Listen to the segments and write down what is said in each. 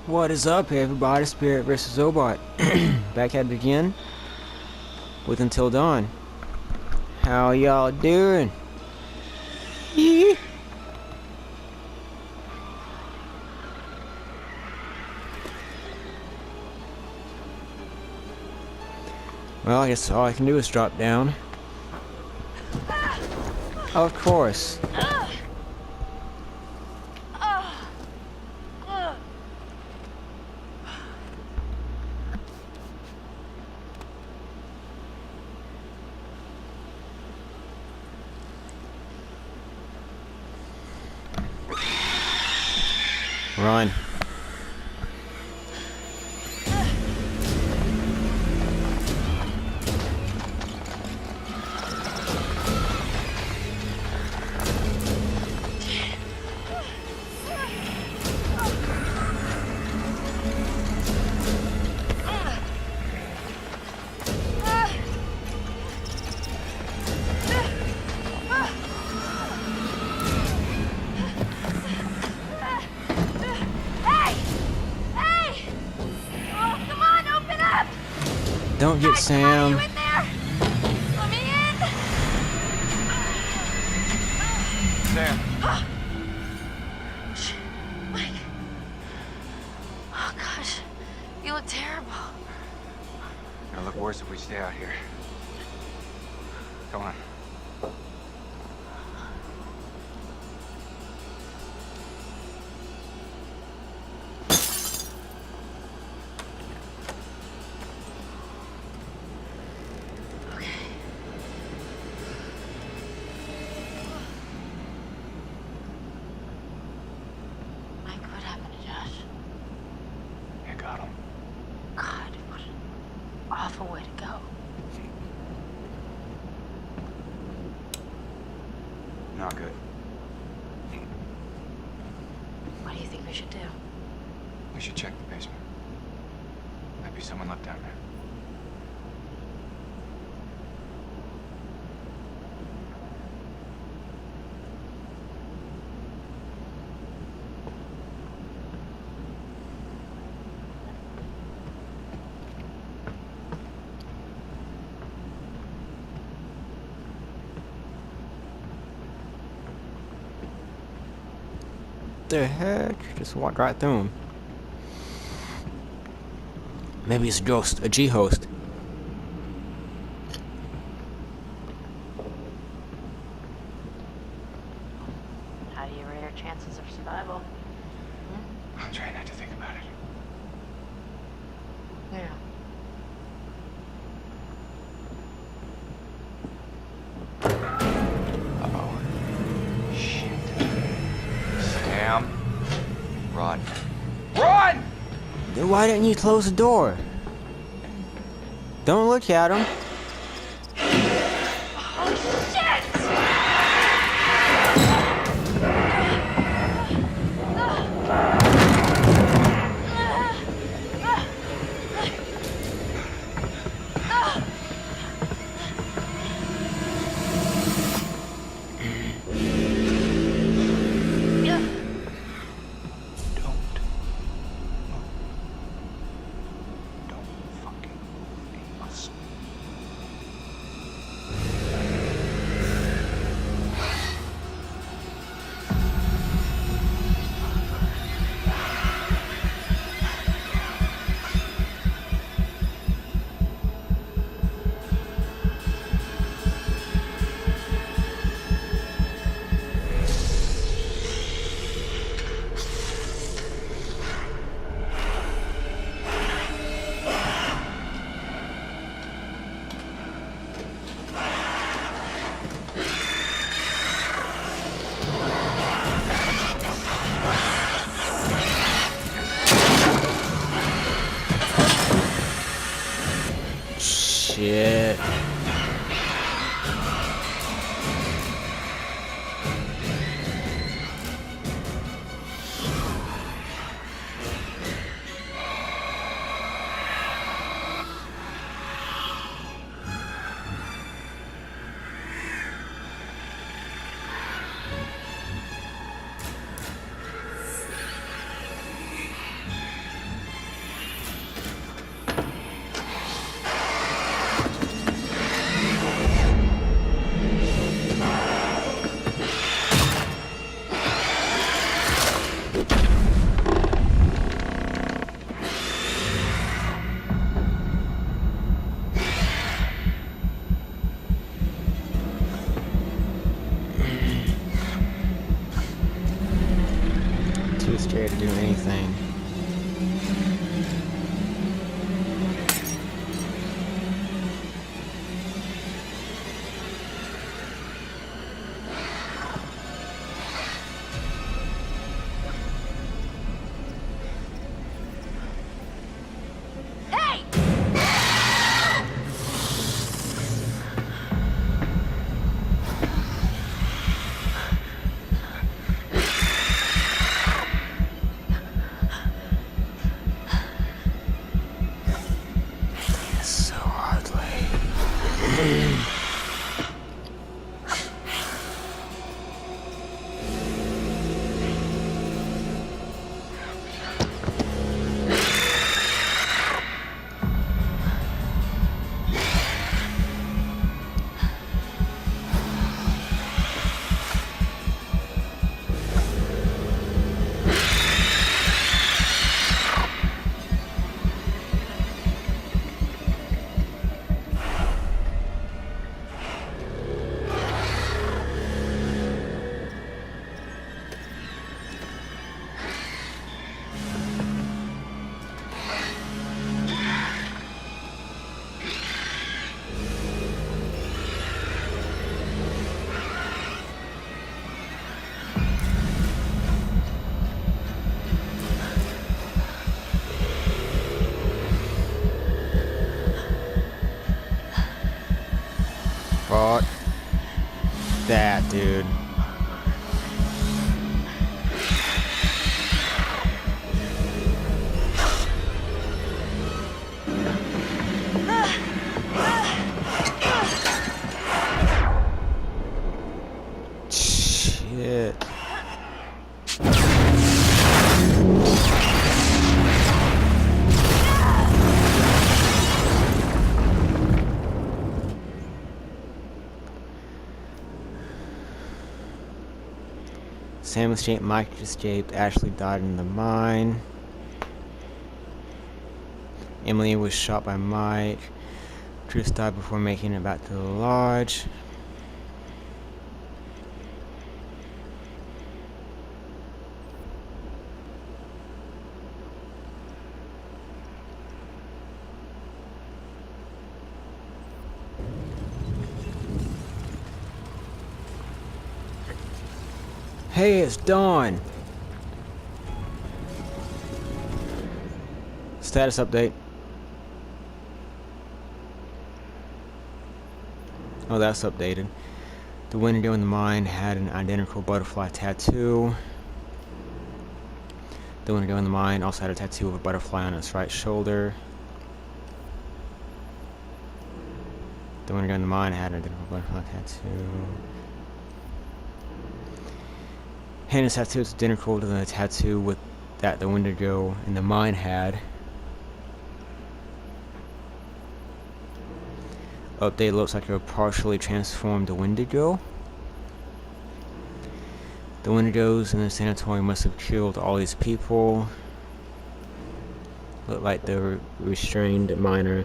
What is up, everybody? Spirit vs. Zobot. Back at it again with Until Dawn. How y'all doing? Yee. Well, I guess all I can do is drop down. Of course. Run. Don't get Sam. Let me in. Sam. Mike. Oh gosh, you look terrible. It'll look worse if we stay out here. Come on. Mike, what happened to Josh? You got him. God, what an awful way to go. Not good. What do you think we should do? We should check the basement. Might be someone left down there. The heck? Just walked right through him. Maybe it's a ghost, a G-host. How do you rate our chances of survival? I'm trying not to think about it. Yeah. Uh-oh. Shit. Sam. Run. Run! Then why didn't you close the door? Don't look at him. Oh shit! Don't move. Don't fucking move a muscle. Shit. thing. So ugly. Fuck that, dude. Shit. Sam escaped, Mike escaped, Ashley died in the mine. Emily was shot by Mike. Tris died before making it back to the lodge. Hey, it's Dawn. Status update. Oh, that's updated. The Wendigo in the mine had an identical butterfly tattoo. The Wendigo in the mine also had a tattoo of a butterfly on its right shoulder. The Wendigo in the mine had an identical butterfly tattoo. Hannah's tattoo is identical to the tattoo that the Wendigo in the mine had. Update looks like a partially transformed Wendigo. The Wendigos in the sanatorium must have killed all these people. Looked like the restrained miner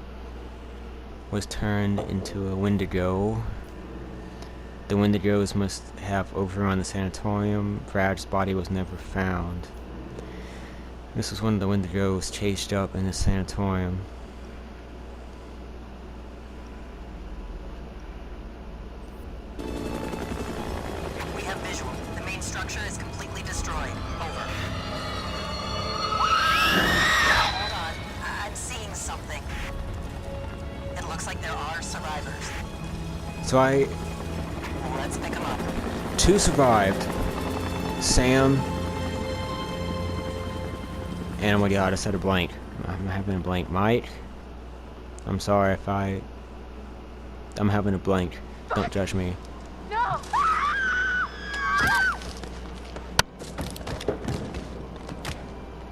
was turned into a Wendigo. The Wendigos must have overrun the sanatorium. Brad's body was never found. This was when the Wendigos chased up in the sanatorium. We have visual. The main structure is completely destroyed. Over. Hold on. I'm seeing something. It looks like there are survivors. So Let's pick them up. 2 survived. Sam. And oh my god, I said a blank. I'm having a blank. Mike. I'm sorry if I'm having a blank. Don't judge me. No!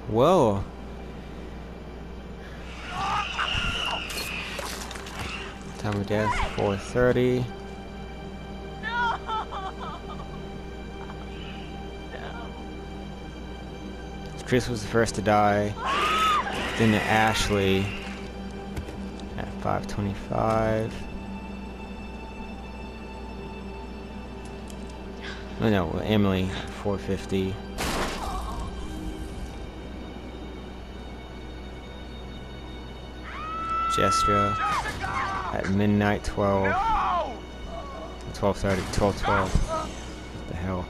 Whoa. Time of death, 4:30. Chris was the first to die. Then to Ashley at 5:25. Oh no, Emily at 4:50. Gestra at midnight 12:30, 12:12. What the hell?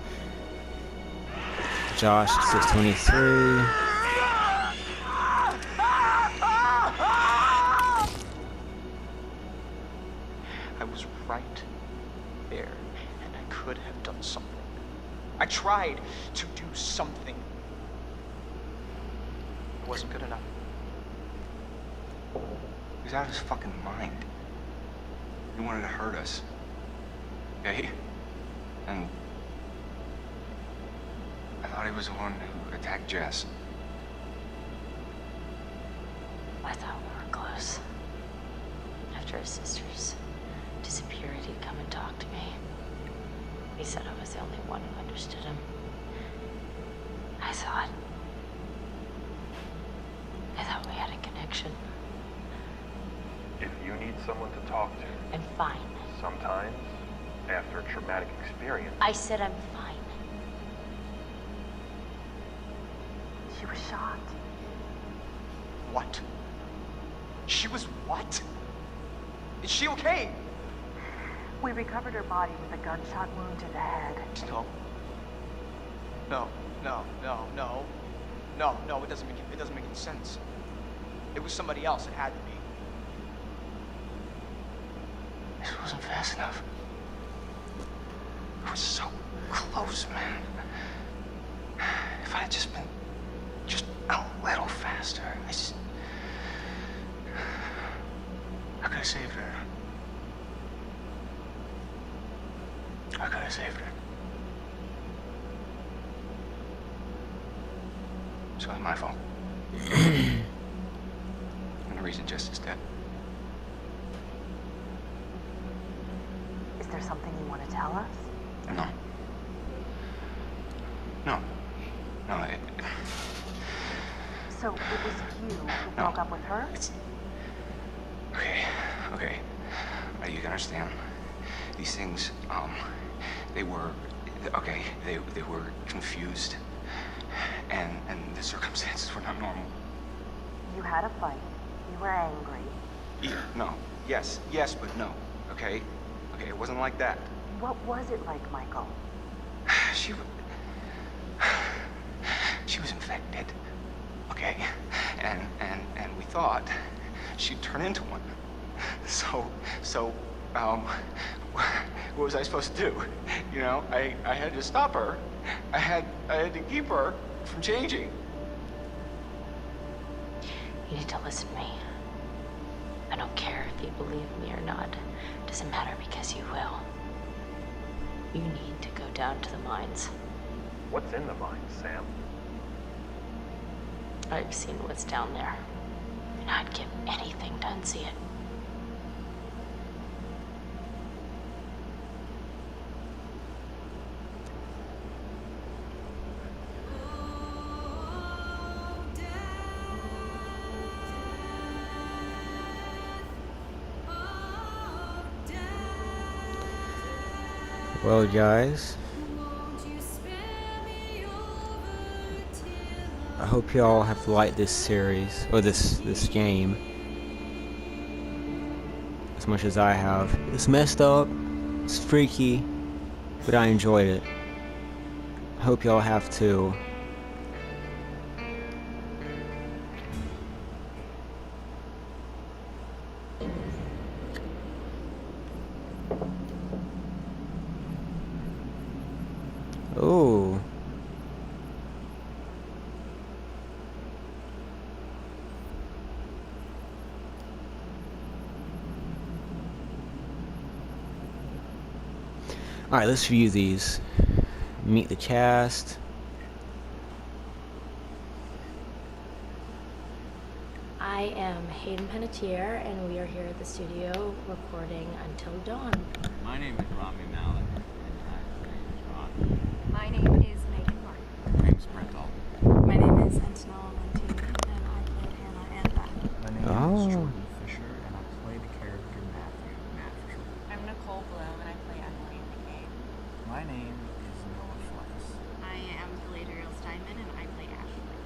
Josh 623. I was right there, and I could have done something. I tried to do something. It wasn't good enough. He was out of his fucking mind. He wanted to hurt us. Okay? And I thought he was the one who attacked Jess. I thought we were close. After his sister's disappeared, he'd come and talk to me. He said I was the only one who understood him. I thought we had a connection. If you need someone to talk to, I'm fine. sometimes, after a traumatic experience, I said I'm fine. She was shot. What? She was what? Is she okay? We recovered her body with a gunshot wound to the head. No. No, it doesn't make any sense. It was somebody else. It had to be. This wasn't fast enough. It was so close, man. If I had just been just a little faster, I could have saved her. I could have saved her. So it's my fault. And the reason Jess is dead. Is there something you want to tell us? No. So it was you who broke up with her? It's... Okay. You can understand. These things, they were confused. And the circumstances were not normal. You had a fight. You were angry. No. Yes, but no. Okay, it wasn't like that. What was it like, Michael? She was infected. Okay? And we thought she'd turn into one. So, what was I supposed to do? You know, I had to stop her. I had to keep her from changing. You need to listen to me. I don't care if you believe me or not. It doesn't matter because you will. You need to go down to the mines. what's in the mines, Sam? I've seen what's down there, and I'd give anything to unsee it. Well, guys, I hope you all have liked this series, or this game, as much as I have. It's messed up, it's freaky, but I enjoyed it. I hope y'all have too. Oh. Alright, let's view these. Meet the cast. I am Hayden Panettiere, and we are here at the studio recording Until Dawn. My name is Rami Malek, and my name is Ron. My name is Megan Martin. My name is Brent Dalton. My name is Antonella Montini, and I play Hannah and Beth. My name is Jordan Fisher, and I play the character Matthew. I'm Nicole Bloom, and I play Emily in the game. My name is Noah Flex. I am Galadriel Steinman, and I play Ashley.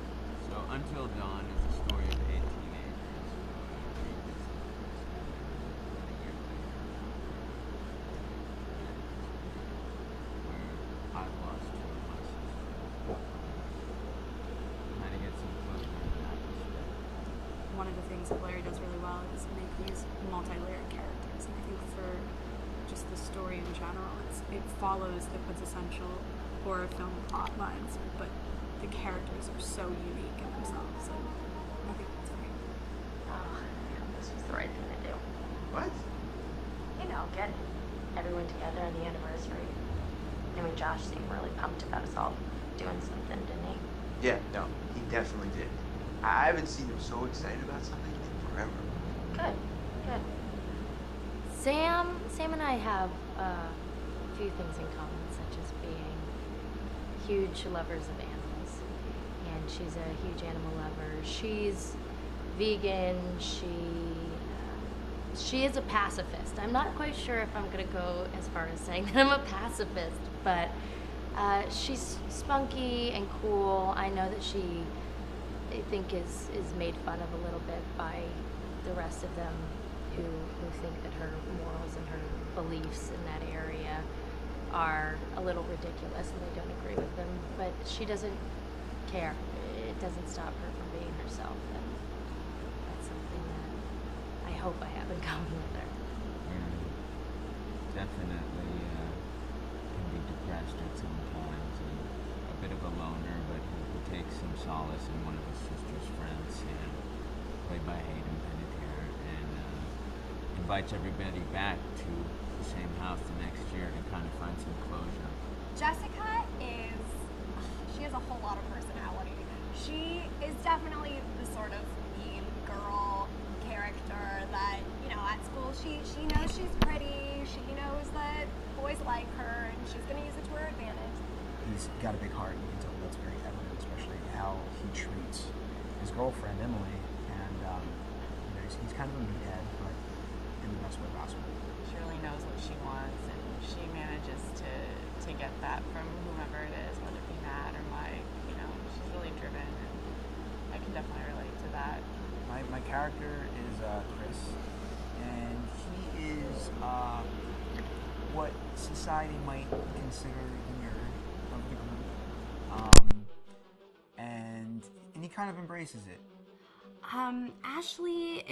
So Until Dawn is the story of 8 teenagers who revisit one of the things that Larry does really well is make these multi-layered characters. And I think for just the story in general, it follows the quintessential horror film plot lines, but the characters are so unique in themselves. And I think that's great. Oh, yeah, this was the right thing to do. What? You know, get everyone together on the anniversary. I mean, Josh seemed really pumped about us all doing something, didn't he? Yeah, no, he definitely did. I haven't seen him so excited about something in forever. Good, good. Sam and I have a few things in common, such as being huge lovers of animals. And she's a huge animal lover. She's vegan. She is a pacifist. I'm not quite sure if I'm gonna go as far as saying that I'm a pacifist, but she's spunky and cool. I know that she, I think, is made fun of a little bit by the rest of them who think that her morals and her beliefs in that area are a little ridiculous and they don't agree with them. But she doesn't care. It doesn't stop her from being herself. And that's something that I hope I have in common with her. Definitely can be depressed at some times and a bit of a loner, but who takes some solace in one of his sister's friends, Sam, played by Hayden Panettiere, and invites everybody back to the same house the next year to kind of find some closure. Jessica she has a whole lot of personality. She is definitely the sort of mean girl character that, you know, at school she knows she's pretty, she knows that boys like her, and she's going to use it to her advantage. He's got a big heart, and you can tell that's very evident, especially how he treats his girlfriend, Emily, and you know, he's kind of a meathead, but in the best way possible. She really knows what she wants, and she manages to get that from whomever it is, whether it be Matt or Mike. You know, she's really driven, and I can definitely relate to that. My character is Chris, and he is what society might consider the nerd of the group, and he kind of embraces it. Ashley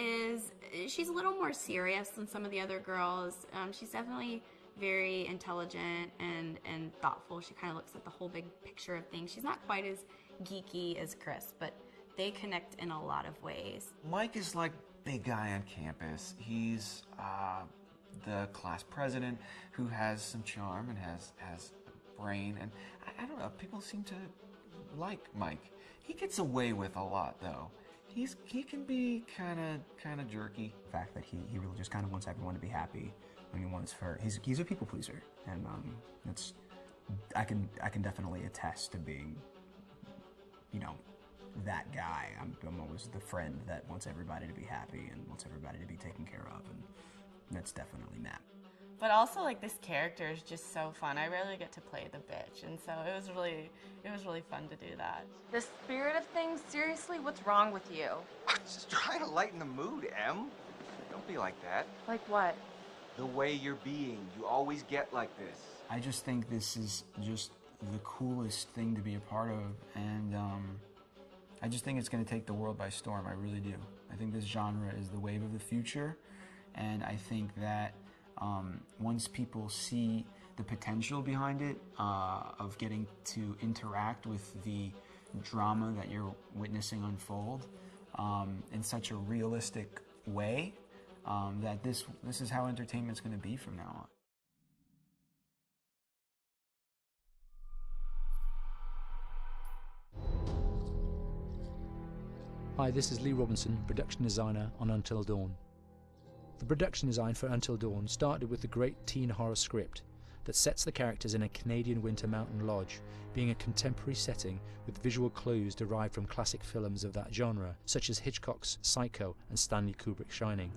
she's a little more serious than some of the other girls. She's definitely very intelligent and thoughtful. She kind of looks at the whole big picture of things. She's not quite as geeky as Chris, but they connect in a lot of ways. Mike is like big guy on campus. He's the class president who has some charm and has a brain, and I don't know, people seem to like Mike. He gets away with a lot though. He can be kind of jerky. The fact that he really just kind of wants everyone to be happy, and he's a people pleaser, and that's I can definitely attest to being, you know, that guy. I'm always the friend that wants everybody to be happy and wants everybody to be taken care of, and that's definitely Matt. But also, like, this character is just so fun. I rarely get to play the bitch, and so it was really fun to do that. The spirit of things, seriously, what's wrong with you? I'm just trying to lighten the mood, Em. Don't be like that. Like what? The way you're being. You always get like this. I just think this is just the coolest thing to be a part of, and I just think it's going to take the world by storm. I really do. I think this genre is the wave of the future, and I think that once people see the potential behind it, of getting to interact with the drama that you're witnessing unfold in such a realistic way, that this is how entertainment's going to be from now on. Hi, this is Lee Robinson, production designer on Until Dawn. The production design for Until Dawn started with the great teen horror script that sets the characters in a Canadian winter mountain lodge, being a contemporary setting with visual clues derived from classic films of that genre, such as Hitchcock's Psycho and Stanley Kubrick's Shining.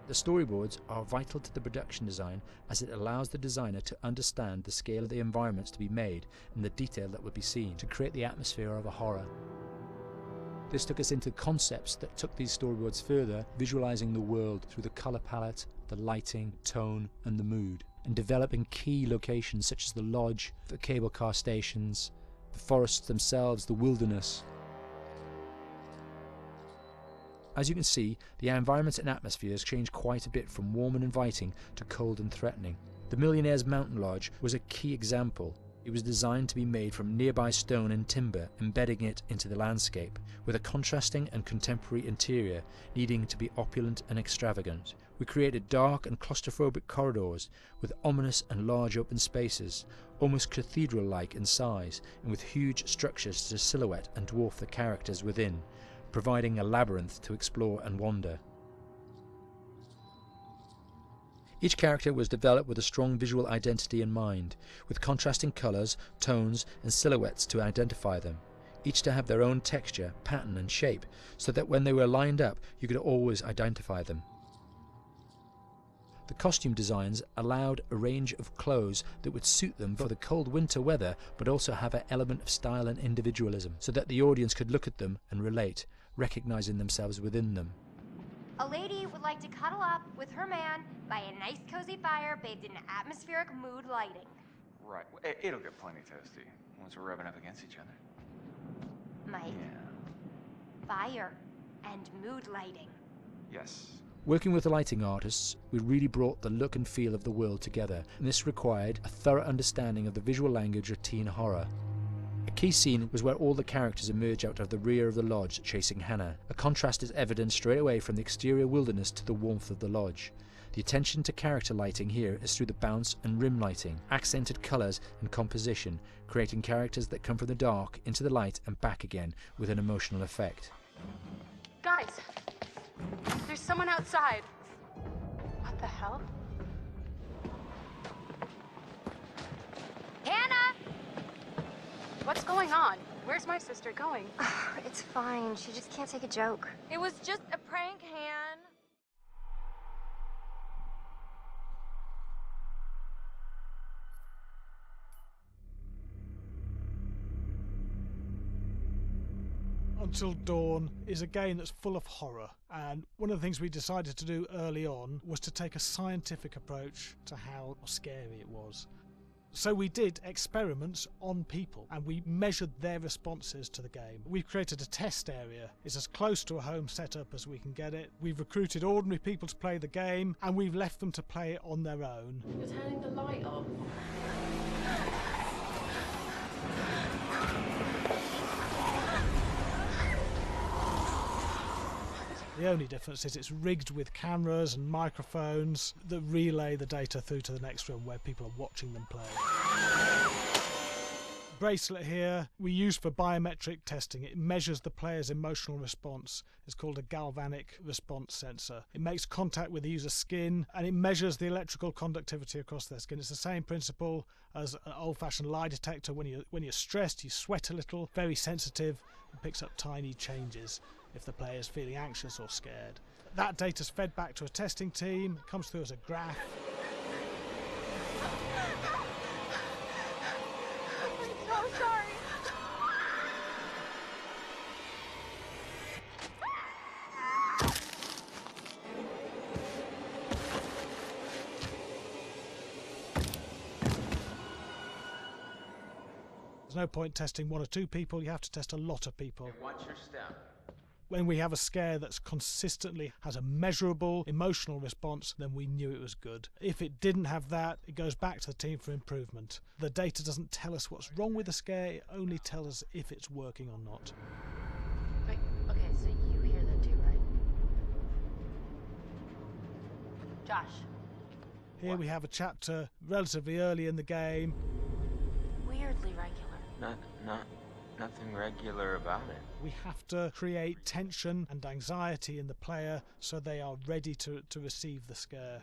The storyboards are vital to the production design, as it allows the designer to understand the scale of the environments to be made and the detail that would be seen to create the atmosphere of a horror. This took us into concepts that took these storyboards further, visualizing the world through the color palette, the lighting, tone, and the mood, and developing key locations such as the lodge, the cable car stations, the forests themselves, the wilderness. As you can see, the environment and atmospheres change quite a bit from warm and inviting to cold and threatening. The Millionaire's Mountain Lodge was a key example. It was designed to be made from nearby stone and timber, embedding it into the landscape, with a contrasting and contemporary interior needing to be opulent and extravagant. We created dark and claustrophobic corridors with ominous and large open spaces, almost cathedral-like in size, and with huge structures to silhouette and dwarf the characters within, providing a labyrinth to explore and wander. Each character was developed with a strong visual identity in mind, with contrasting colours, tones and silhouettes to identify them, each to have their own texture, pattern and shape, so that when they were lined up you could always identify them. The costume designs allowed a range of clothes that would suit them for the cold winter weather, but also have an element of style and individualism, so that the audience could look at them and relate, recognising themselves within them. A lady would like to cuddle up with her man by a nice cozy fire bathed in atmospheric mood lighting. Right. It'll get plenty toasty once we're rubbing up against each other. Mike. Yeah. Fire and mood lighting. Yes. Working with the lighting artists, we really brought the look and feel of the world together, and this required a thorough understanding of the visual language of teen horror. A key scene was where all the characters emerge out of the rear of the lodge chasing Hannah. A contrast is evident straight away from the exterior wilderness to the warmth of the lodge. The attention to character lighting here is through the bounce and rim lighting, accented colours and composition, creating characters that come from the dark into the light and back again with an emotional effect. Guys, there's someone outside. What the hell? Hannah! What's going on? Where's my sister going? It's fine. She just can't take a joke. It was just a prank, Han. Until Dawn is a game that's full of horror, and one of the things we decided to do early on was to take a scientific approach to how scary it was. So we did experiments on people and we measured their responses to the game. We've created a test area. It's as close to a home setup as we can get it. We've recruited ordinary people to play the game and we've left them to play it on their own. You're turning the light off. The only difference is it's rigged with cameras and microphones that relay the data through to the next room where people are watching them play. Bracelet here we use for biometric testing. It measures the player's emotional response. It's called a galvanic response sensor. It makes contact with the user's skin and it measures the electrical conductivity across their skin. It's the same principle as an old-fashioned lie detector. When you're stressed, you sweat a little, very sensitive, and picks up tiny changes if the player is feeling anxious or scared. That data's fed back to a testing team, comes through as a graph. I'm so sorry. There's no point testing one or two people, you have to test a lot of people. Hey, watch your step. When we have a scare that's consistently has a measurable emotional response, then we knew it was good. If it didn't have that, it goes back to the team for improvement. The data doesn't tell us what's wrong with the scare, it only tells us if it's working or not. Wait, okay, so you hear that too, right? Josh. Here we have a chapter relatively early in the game. Weirdly regular. Nothing regular about it. We have to create tension and anxiety in the player so they are ready to receive the scare.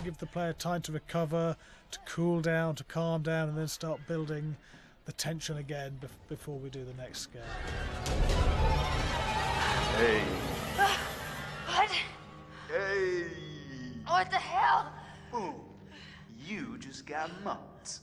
Give the player time to recover, to cool down, to calm down, and then start building the tension again before we do the next scare. Hey. What? Hey. What the hell? Ooh, you just got mugged.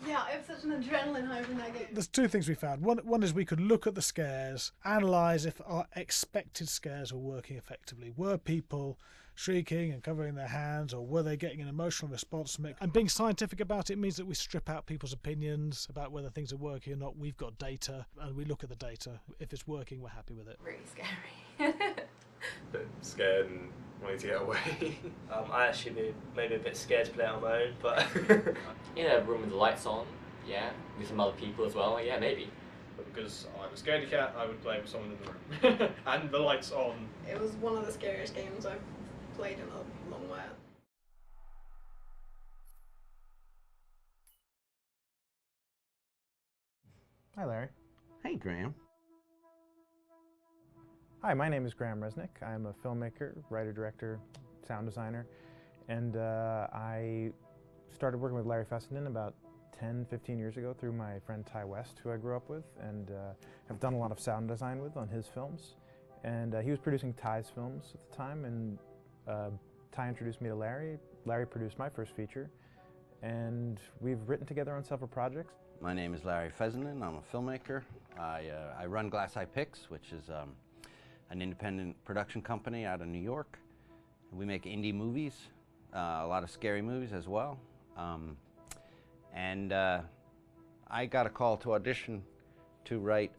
Yeah, I have such an adrenaline high in that game. There's two things we found. One is we could look at the scares, analyse if our expected scares were working effectively. Were people shrieking and covering their hands, or were they getting an emotional response from it? And being scientific about it means that we strip out people's opinions about whether things are working or not. We've got data, and we look at the data. If it's working, we're happy with it. Really scary. Bit scared and wanting to get away. I actually be maybe a bit scared to play it on my own, but in a room with the lights on, yeah, with some other people as well, yeah, maybe. But because I'm a scaredy cat, I would play with someone in the room. And the lights on. It was one of the scariest games I've played in a long while. Hi, Larry. Hey, Graham. Hi, my name is Graham Resnick. I'm a filmmaker, writer, director, sound designer, and I started working with Larry Fessenden about 10, 15 years ago through my friend Ty West, who I grew up with, and have done a lot of sound design with on his films. And he was producing Ty's films at the time, and Ty introduced me to Larry. Larry produced my first feature, and we've written together on several projects. My name is Larry Fessenden. I'm a filmmaker. I run Glass Eye Pix, which is an independent production company out of New York. We make indie movies, a lot of scary movies as well. And I got a call to audition to write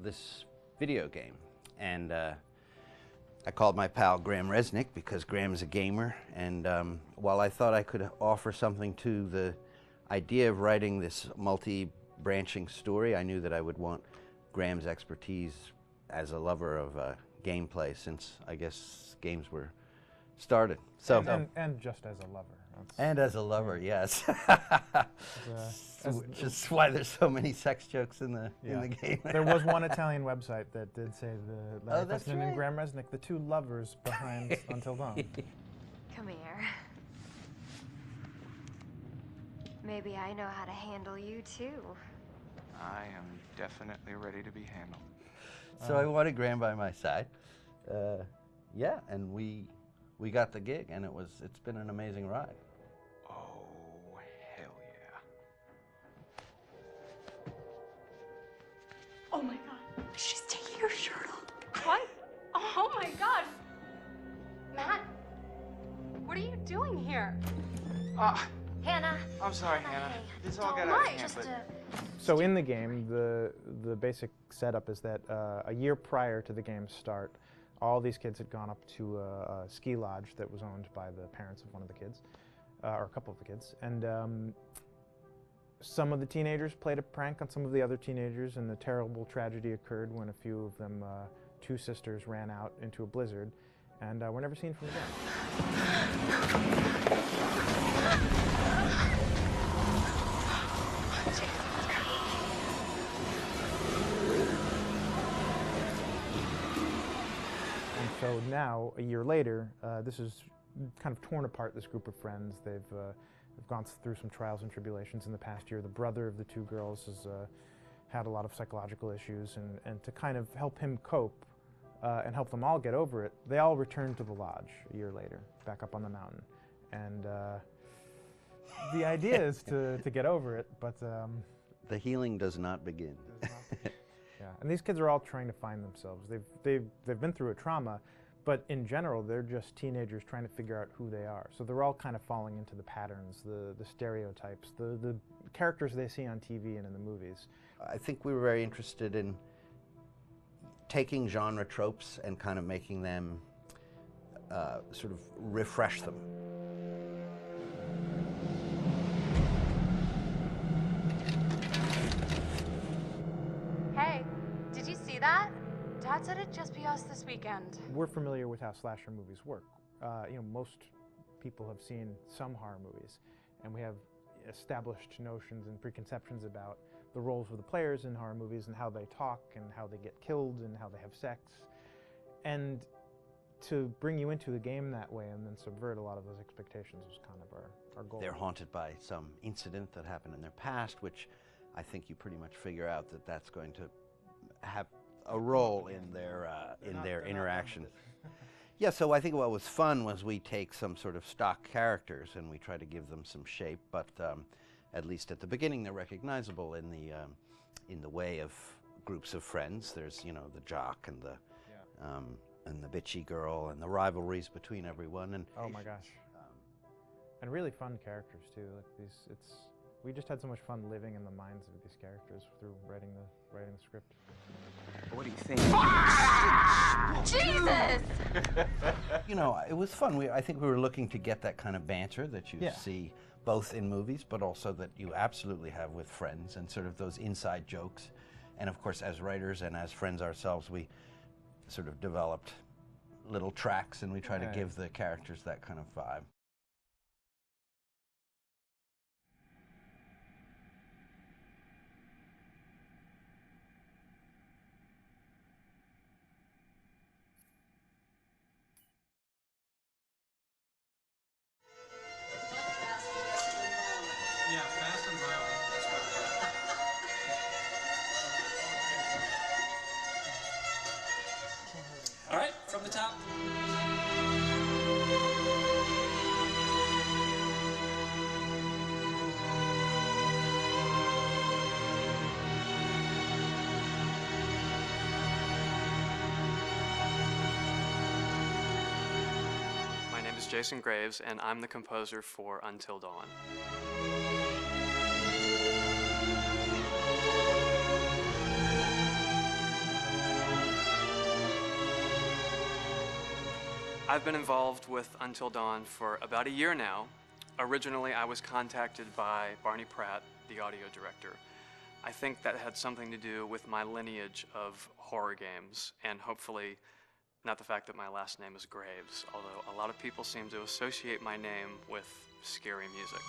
this video game. And I called my pal Graham Resnick because Graham's a gamer. And while I thought I could offer something to the idea of writing this multi-branching story, I knew that I would want Graham's expertise as a lover of gameplay, since I guess games were started. So and just as a lover. And as a lover, yes. As Just why there's so many sex jokes in the game. There was one Italian website that did say the Larry that's Fessenden and right. Graham Resnick, the two lovers behind Until Dawn. Come here. Maybe I know how to handle you too. I am definitely ready to be handled. So I wanted Graham by my side. Yeah, and we got the gig, and it's been an amazing ride. Oh, hell yeah. Oh my god. She's taking her shirt off. What? Oh my god. Matt, what are you doing here? Hannah. I'm sorry, Hannah. This all got Don't out of mind, hand, just but... So in the game, the basic setup is that a year prior to the game's start, all these kids had gone up to a ski lodge that was owned by the parents of one of the kids, or a couple of the kids, and some of the teenagers played a prank on some of the other teenagers, and a terrible tragedy occurred when a few of them, two sisters, ran out into a blizzard, and were never seen from again. So now, a year later, this is kind of torn apart, this group of friends. They've gone through some trials and tribulations in the past year. The brother of the two girls has had a lot of psychological issues, and to kind of help him cope and help them all get over it, they all returned to the lodge a year later, back up on the mountain. And the idea is to get over it, but... the healing does not begin. Yeah, and these kids are all trying to find themselves. They've been through a trauma, but in general, they're just teenagers trying to figure out who they are. So they're all kind of falling into the patterns, the stereotypes, the characters they see on TV and in the movies. I think we were very interested in taking genre tropes and kind of making them sort of refresh them. Hey, did you see that? Dad said it'd just be us this weekend. We're familiar with how slasher movies work. Most people have seen some horror movies, and we have established notions and preconceptions about the roles of the players in horror movies and how they talk and how they get killed and how they have sex. And to bring you into the game that way and then subvert a lot of those expectations was kind of our goal. They're haunted by some incident that happened in their past, which I think you pretty much figure out that that's going to have a role in their interaction. Yeah, so I think what was fun was we take some sort of stock characters and we try to give them some shape, but at least at the beginning they're recognizable in the way of groups of friends. There's, you know, the jock and the bitchy girl and the rivalries between everyone. And oh my gosh, and really fun characters too. Like we just had so much fun living in the minds of these characters through writing the script. What do you think? Jesus! You know, it was fun. I think we were looking to get that kind of banter that you see both in movies, but also that you absolutely have with friends, and sort of those inside jokes. And of course, as writers and as friends ourselves, we sort of developed little tracks, and we try to give the characters that kind of vibe. Yeah, fast and violent. That's what All right, from the top. My name is Jason Graves, and I'm the composer for Until Dawn. I've been involved with Until Dawn for about a year now. Originally, I was contacted by Barney Pratt, the audio director. I think that had something to do with my lineage of horror games, and hopefully not the fact that my last name is Graves, although a lot of people seem to associate my name with scary music.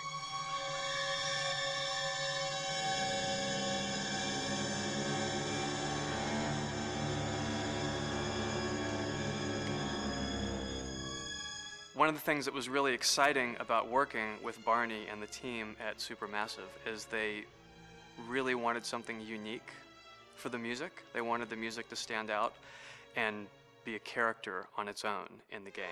One of the things that was really exciting about working with Barney and the team at Supermassive is they really wanted something unique for the music. They wanted the music to stand out and be a character on its own in the game.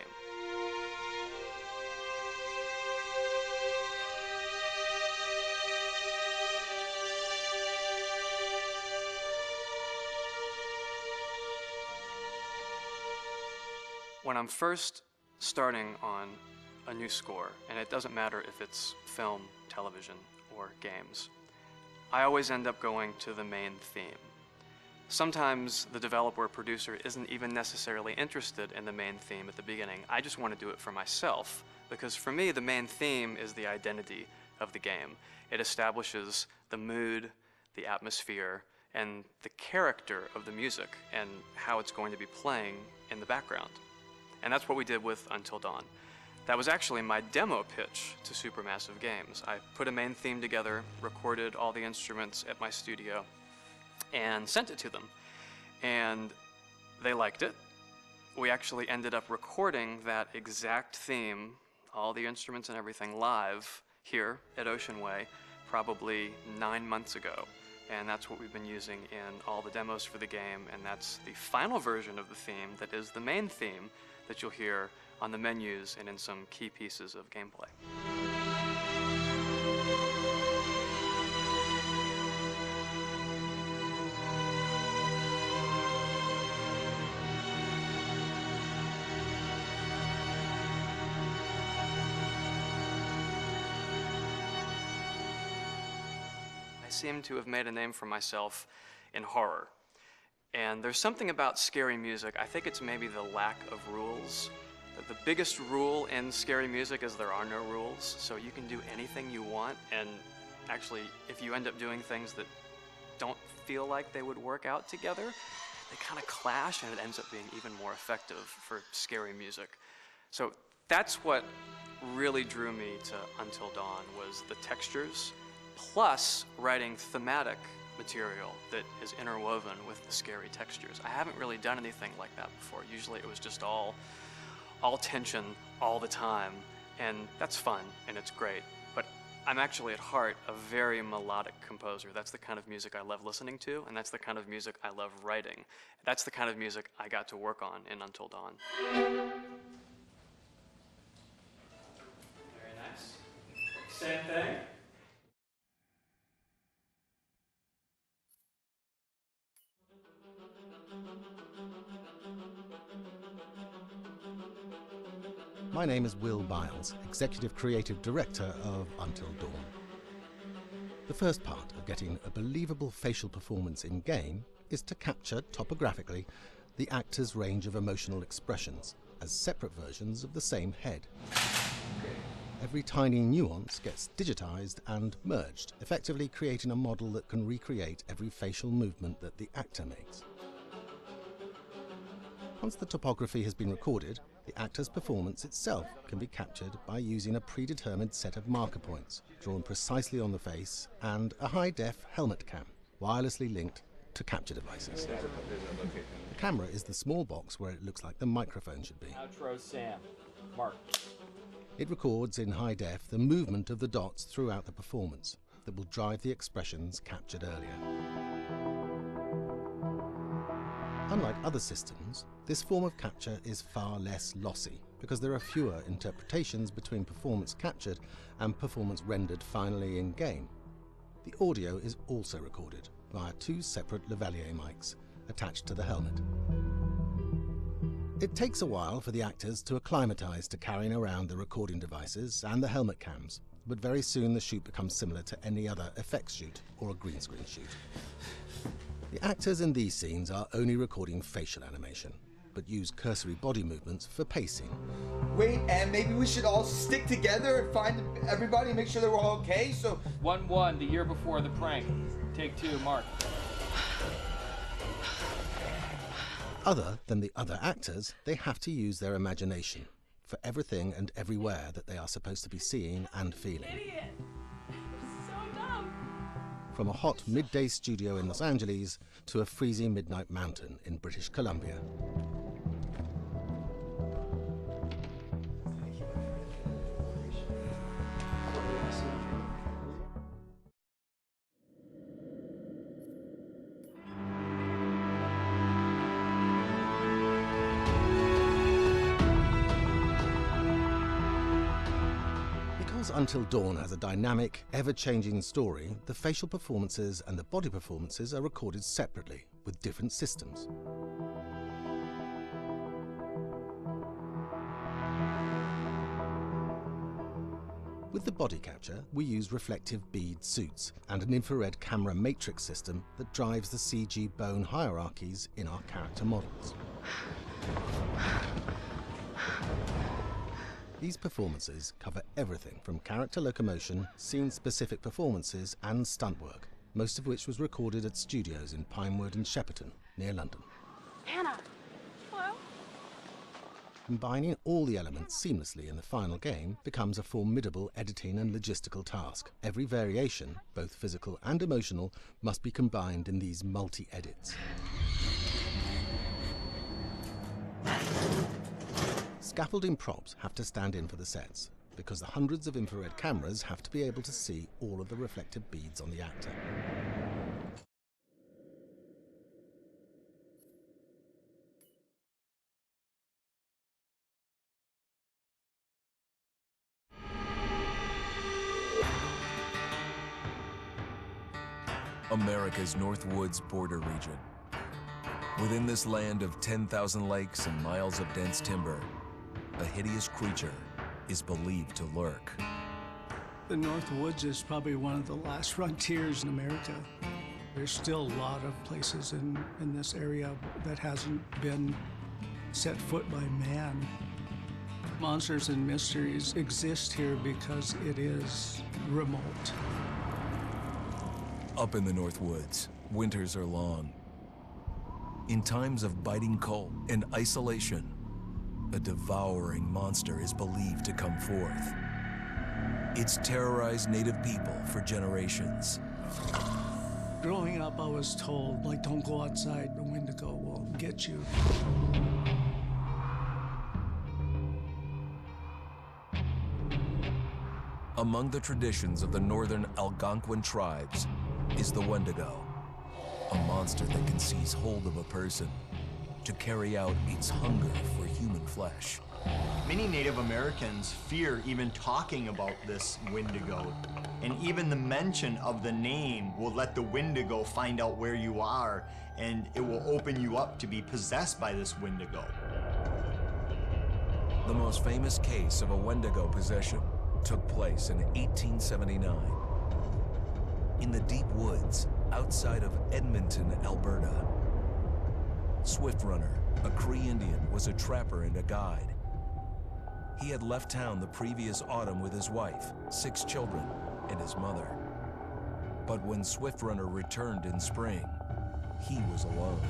When I'm first starting on a new score, and it doesn't matter if it's film, television, or games, I always end up going to the main theme. Sometimes the developer or producer isn't even necessarily interested in the main theme at the beginning. I just want to do it for myself, because for me, the main theme is the identity of the game. It establishes the mood, the atmosphere, and the character of the music, and how it's going to be playing in the background. And that's what we did with Until Dawn. That was actually my demo pitch to Supermassive Games. I put a main theme together, recorded all the instruments at my studio, and sent it to them. And they liked it. We actually ended up recording that exact theme, all the instruments and everything, live here at Ocean Way, probably 9 months ago. And that's what we've been using in all the demos for the game, and that's the final version of the theme that is the main theme that you'll hear on the menus and in some key pieces of gameplay. I seem to have made a name for myself in horror. And there's something about scary music, I think it's maybe the lack of rules. The biggest rule in scary music is there are no rules, so you can do anything you want, and actually, if you end up doing things that don't feel like they would work out together, they kind of clash, and it ends up being even more effective for scary music. So that's what really drew me to Until Dawn, was the textures, plus writing thematic material that is interwoven with the scary textures. I haven't really done anything like that before. Usually it was just all tension all the time, and that's fun and it's great. But I'm actually at heart a very melodic composer. That's the kind of music I love listening to, and that's the kind of music I love writing. That's the kind of music I got to work on in Until Dawn. Very nice. Same thing. My name is Will Biles, Executive Creative Director of Until Dawn. The first part of getting a believable facial performance in-game is to capture, topographically, the actor's range of emotional expressions as separate versions of the same head. Every tiny nuance gets digitized and merged, effectively creating a model that can recreate every facial movement that the actor makes. Once the topography has been recorded, the actor's performance itself can be captured by using a predetermined set of marker points drawn precisely on the face and a high-def helmet cam, wirelessly linked to capture devices. The camera is the small box where it looks like the microphone should be. Outro Sam. Mark. It records in high def the movement of the dots throughout the performance that will drive the expressions captured earlier. Unlike other systems, this form of capture is far less lossy because there are fewer interpretations between performance captured and performance rendered finally in-game. The audio is also recorded via two separate lavalier mics attached to the helmet. It takes a while for the actors to acclimatize to carrying around the recording devices and the helmet cams, but very soon the shoot becomes similar to any other effects shoot or a green screen shoot. The actors in these scenes are only recording facial animation, but use cursory body movements for pacing. Wait, and maybe we should all stick together and find everybody and make sure that we're all okay, so... 1-1, the year before the prank. Take 2, Mark. Other than the other actors, they have to use their imagination for everything and everywhere that they are supposed to be seeing and feeling. Idiot! So dumb! From a hot midday studio in Los Angeles to a freezing midnight mountain in British Columbia. Until Dawn has a dynamic, ever-changing story, the facial performances and the body performances are recorded separately with different systems. With the body capture, we use reflective bead suits and an infrared camera matrix system that drives the CG bone hierarchies in our character models. These performances cover everything from character locomotion, scene-specific performances and stunt work, most of which was recorded at studios in Pinewood and Shepperton, near London. Hannah! Hello? Combining all the elements seamlessly in the final game becomes a formidable editing and logistical task. Every variation, both physical and emotional, must be combined in these multi-edits. Scaffolding props have to stand in for the sets, because the hundreds of infrared cameras have to be able to see all of the reflective beads on the actor. America's Northwoods border region. Within this land of 10,000 lakes and miles of dense timber, a hideous creature is believed to lurk. The Northwoods is probably one of the last frontiers in America. There's still a lot of places in this area that hasn't been set foot by man. Monsters and mysteries exist here because it is remote. Up in the Northwoods, winters are long. In times of biting cold and isolation, a devouring monster is believed to come forth. It's terrorized native people for generations. Growing up, I was told, like, don't go outside, the Wendigo will get you. Among the traditions of the northern Algonquin tribes is the Wendigo, a monster that can seize hold of a person to carry out its hunger for human flesh. Many Native Americans fear even talking about this Wendigo, and even the mention of the name will let the Wendigo find out where you are, and it will open you up to be possessed by this Wendigo. The most famous case of a Wendigo possession took place in 1879 in the deep woods outside of Edmonton, Alberta. Swift Runner, a Cree Indian, was a trapper and a guide. He had left town the previous autumn with his wife, 6 children, and his mother. But when Swift Runner returned in spring, he was alone.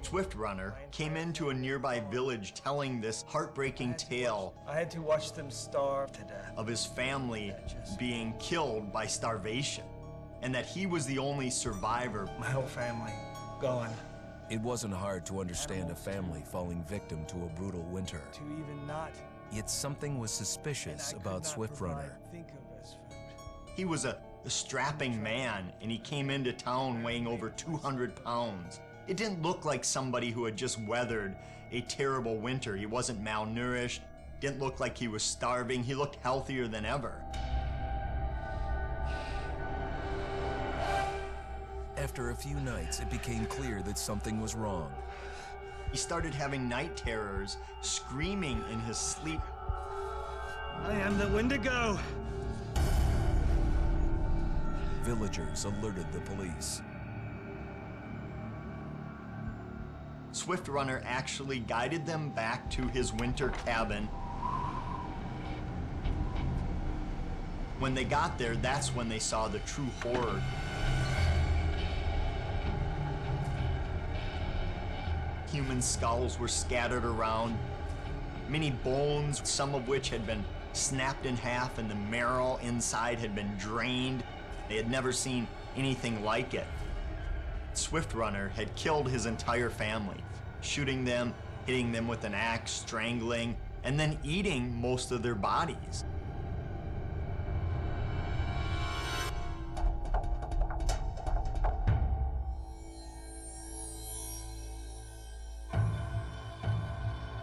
Swift Runner came into a nearby village telling this heartbreaking tale. I had to watch them starve to death. Of his family being killed by starvation, and that he was the only survivor. My whole family gone. It wasn't hard to understand a family falling victim to a brutal winter. To even not. Yet something was suspicious about Swift Runner. He was a strapping man, and he came into town weighing over 200 pounds. It didn't look like somebody who had just weathered a terrible winter. He wasn't malnourished, didn't look like he was starving. He looked healthier than ever. After a few nights, it became clear that something was wrong. He started having night terrors, screaming in his sleep. I am the Wendigo! Villagers alerted the police. Swift Runner actually guided them back to his winter cabin. When they got there, that's when they saw the true horror. Human skulls were scattered around, many bones, some of which had been snapped in half, and the marrow inside had been drained. They had never seen anything like it. Swift Runner had killed his entire family, shooting them, hitting them with an axe, strangling, and then eating most of their bodies.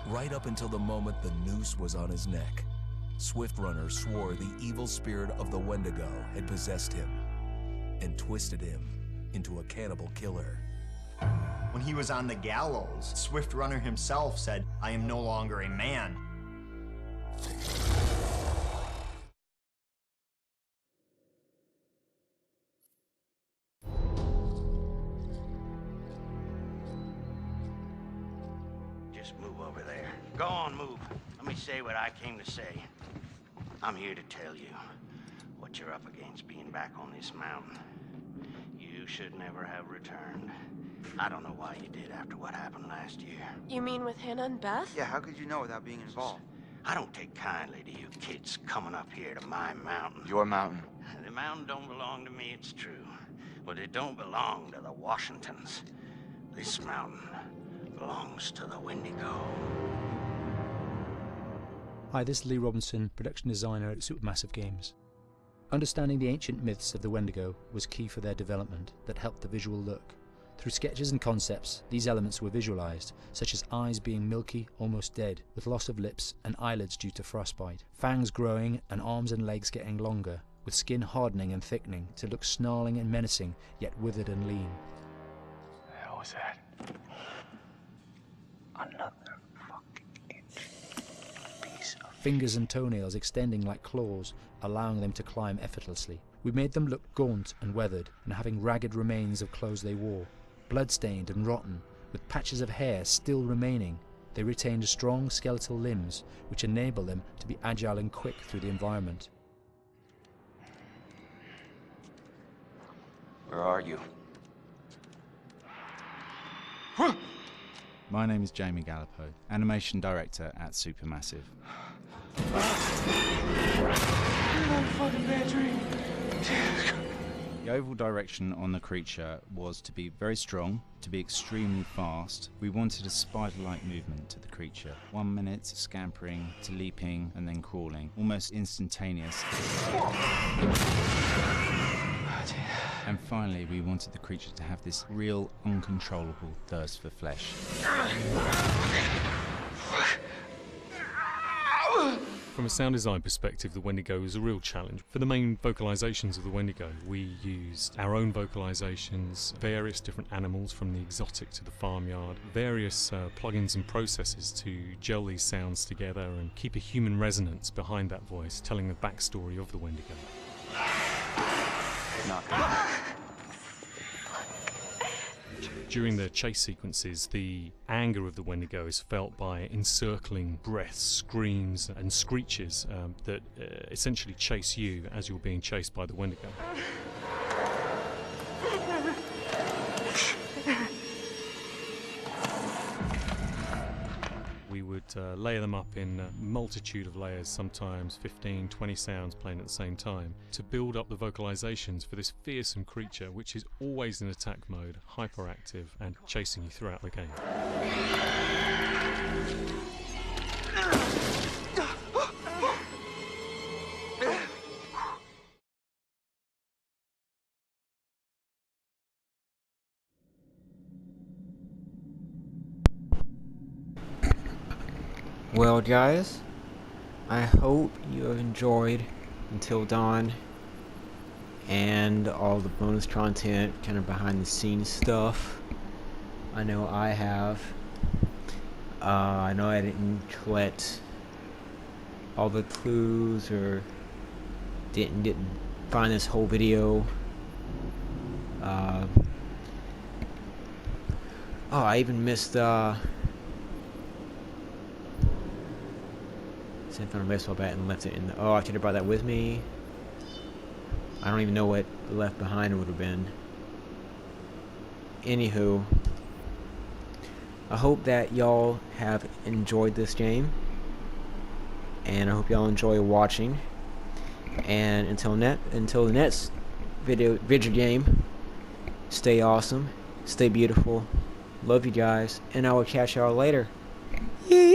Right up until the moment the noose was on his neck, Swift Runner swore the evil spirit of the Wendigo had possessed him and twisted him into a cannibal killer. When he was on the gallows, Swift Runner himself said, "I am no longer a man." Just move over there. Go on, move. Let me say what I came to say. I'm here to tell you what you're up against being back on this mountain. You should never have returned. I don't know why you did after what happened last year. You mean with Hannah and Beth? Yeah, how could you know without being involved? I don't take kindly to you kids coming up here to my mountain. Your mountain. The mountain don't belong to me, it's true. But it don't belong to the Washingtons. This mountain belongs to the Wendigo. Hi, this is Lee Robinson, production designer at Supermassive Games. Understanding the ancient myths of the Wendigo was key for their development that helped the visual look. Through sketches and concepts, these elements were visualized, such as eyes being milky, almost dead, with loss of lips and eyelids due to frostbite, fangs growing and arms and legs getting longer, with skin hardening and thickening to look snarling and menacing, yet withered and lean. What the hell was that? Another fucking piece of... Fingers and toenails extending like claws, allowing them to climb effortlessly. We made them look gaunt and weathered, and having ragged remains of clothes they wore. Blood-stained and rotten, with patches of hair still remaining, they retained strong skeletal limbs, which enable them to be agile and quick through the environment. Where are you? My name is Jamie Gallipo, animation director at Supermassive. You're not a fucking bad dream. The overall direction on the creature was to be very strong, to be extremely fast. We wanted a spider-like movement to the creature. 1 minute scampering to leaping and then crawling, almost instantaneous. And finally, we wanted the creature to have this real, uncontrollable thirst for flesh. From a sound design perspective, the Wendigo is a real challenge. For the main vocalizations of the Wendigo, we used our own vocalizations, various different animals from the exotic to the farmyard, various plugins and processes to gel these sounds together and keep a human resonance behind that voice, telling the backstory of the Wendigo. During the chase sequences, the anger of the Wendigo is felt by encircling breaths, screams and screeches that essentially chase you as you're being chased by the Wendigo. We would layer them up in a multitude of layers, sometimes 15, 20 sounds playing at the same time, to build up the vocalizations for this fearsome creature which is always in attack mode, hyperactive and chasing you throughout the game. Well guys, I hope you have enjoyed Until Dawn and all the bonus content, kind of behind the scenes stuff. I know I have. I know I didn't collect all the clues or didn't find this whole video. I even missed I found a baseball bat and left it in the... Oh, I could have brought that with me. I don't even know what left behind would have been. Anywho, I hope that y'all have enjoyed this game. And I hope y'all enjoy watching. And until the next video game, stay awesome, stay beautiful. Love you guys, and I will catch y'all later. Yay!